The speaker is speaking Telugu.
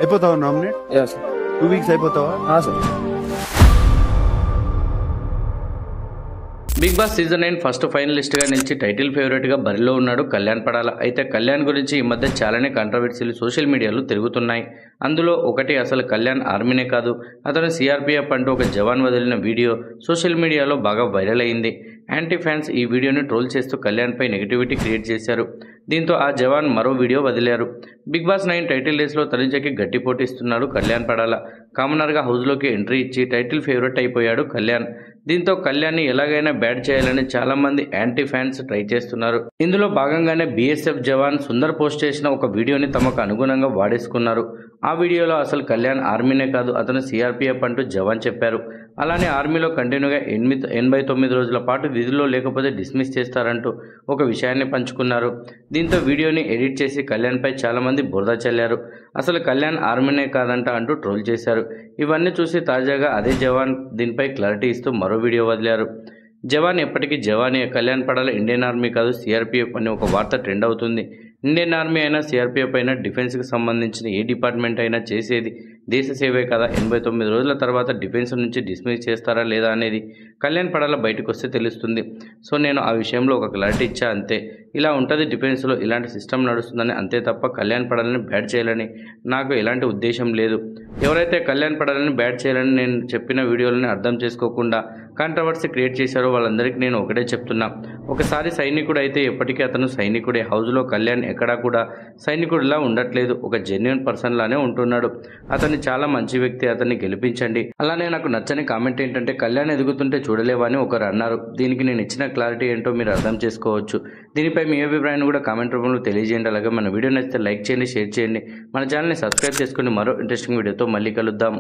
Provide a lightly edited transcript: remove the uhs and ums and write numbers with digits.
అయిపోతావా నామినేట్? Yeah sir. 2 వీక్స్ అయిపోతావా? Sir. Big Boss season 9 first finalist గా నిలిచి టైటిల్ ఫేవరెట్ గా బరిలో ఉన్నాడు కళ్యాణ్ పడాల. అయితే కళ్యాణ్ గురించి ఈ మధ్య చాలానే కాంట్రవర్సీలు సోషల్ మీడియాలో తిరుగుతున్నాయి. అందులో ఒకటి అసలు కళ్యాణ్ ఆర్మీనే కాదు, అతను సిఆర్పీఎఫ్ అంటూ ఒక జవాన్ వదిలిన వీడియో సోషల్ మీడియాలో బాగా వైరల్ అయింది. యాంటీ ఫ్యాన్స్ ఈ వీడియోని ట్రోల్ చేస్తూ కళ్యాణ్ పై నెగిటివిటీ క్రియేట్ చేశారు. దీంతో ఆ జవాన్ మరో వీడియో వదిలారు. బిగ్ బాస్ 9 టైటిల్ రేస్లో తనుజకి గట్టి పోటీస్తున్నాడు కళ్యాణ్ పడాల. కామనర్గా హౌస్లోకి ఎంట్రీ ఇచ్చి టైటిల్ ఫేవరెట్ అయిపోయాడు కళ్యాణ్. దీంతో కళ్యాణ్ని ఎలాగైనా బ్యాట్ చేయాలని చాలా మంది యాంటీ ఫ్యాన్స్ ట్రై చేస్తున్నారు. ఇందులో భాగంగానే బీఎస్ఎఫ్ జవాన్ సుందర్ పోస్ట్ చేసిన ఒక వీడియోని తమకు అనుగుణంగా వాడేసుకున్నారు. ఆ వీడియోలో అసలు కళ్యాణ్ ఆర్మీనే కాదు, అతను సిఆర్పీఎఫ్ అంటూ జవాన్ చెప్పారు. అలానే ఆర్మీలో కంటిన్యూగా 89 రోజుల పాటు విధుల్లో లేకపోతే డిస్మిస్ చేస్తారంటూ ఒక విషయాన్ని పంచుకున్నారు. దీంతో వీడియోని ఎడిట్ చేసి కళ్యాణ్పై చాలామంది బురద చల్లారు. అసలు కళ్యాణ్ ఆర్మీనే కాదంట అంటూ ట్రోల్ చేశారు. ఇవన్నీ చూసి తాజాగా అదే జవాన్ దీనిపై క్లారిటీ ఇస్తూ మరో వీడియో వదిలారు. జవాన్ ఎప్పటికీ జవానే, కళ్యాణ్ పడాల ఇండియన్ ఆర్మీ కాదు సిఆర్పీఎఫ్ అని ఒక వార్త ట్రెండ్ అవుతుంది. ఇండియన్ ఆర్మీ అయినా సిఆర్పీఎఫ్ అయినా డిఫెన్స్కి సంబంధించిన ఏ డిపార్ట్మెంట్ అయినా చేసేది దేశ సేవే కదా. 89 రోజుల తర్వాత డిఫెన్స్ నుంచి డిస్మిస్ చేస్తారా లేదా అనేది కళ్యాణ్ పడాల బయటకు వస్తే తెలుస్తుంది. సో నేను ఆ విషయంలో ఒక క్లారిటీ ఇచ్చా అంతే. ఇలా ఉంటుంది డిఫెన్స్లో, ఇలాంటి సిస్టమ్ నడుస్తుందని అంతే తప్ప కళ్యాణ్ పడాలని బ్యాట్ చేయాలని నాకు ఎలాంటి ఉద్దేశం లేదు. ఎవరైతే కళ్యాణ్ పడాలని బ్యాట్ చేయాలని నేను చెప్పిన వీడియోలని అర్థం చేసుకోకుండా కాంట్రవర్సీ క్రియేట్ చేశారో వాళ్ళందరికీ నేను ఒకటే చెప్తున్నా, ఒకసారి సైనికుడు అయితే ఎప్పటికీ అతను సైనికుడే. హౌస్లో కళ్యాణ్ ఎక్కడా కూడా సైనికుడిలా ఉండట్లేదు, ఒక జెన్యున్ పర్సన్ లానే ఉంటున్నాడు. అతన్ని చాలా మంచి వ్యక్తి, అతన్ని గెలిపించండి. అలానే నాకు నచ్చని కామెంట్ ఏంటంటే కళ్యాణ్ ఎదుగుతుంటే చూడలేవా అని ఒకరు అన్నారు. దీనికి నేను ఇచ్చిన క్లారిటీ ఏంటో మీరు అర్థం చేసుకోవచ్చు. దీనిపై మీ అభిప్రాయాన్ని కూడా కామెంట్ రూపంలో తెలియజేయండి. అలాగే మన వీడియో నచ్చితే లైక్ చేయండి, షేర్ చేయండి. మన ఛానల్ని సబ్స్క్రైబ్ చేసుకుని మరో ఇంట్రెస్టింగ్ వీడియోతో మళ్ళీ కలుద్దాం.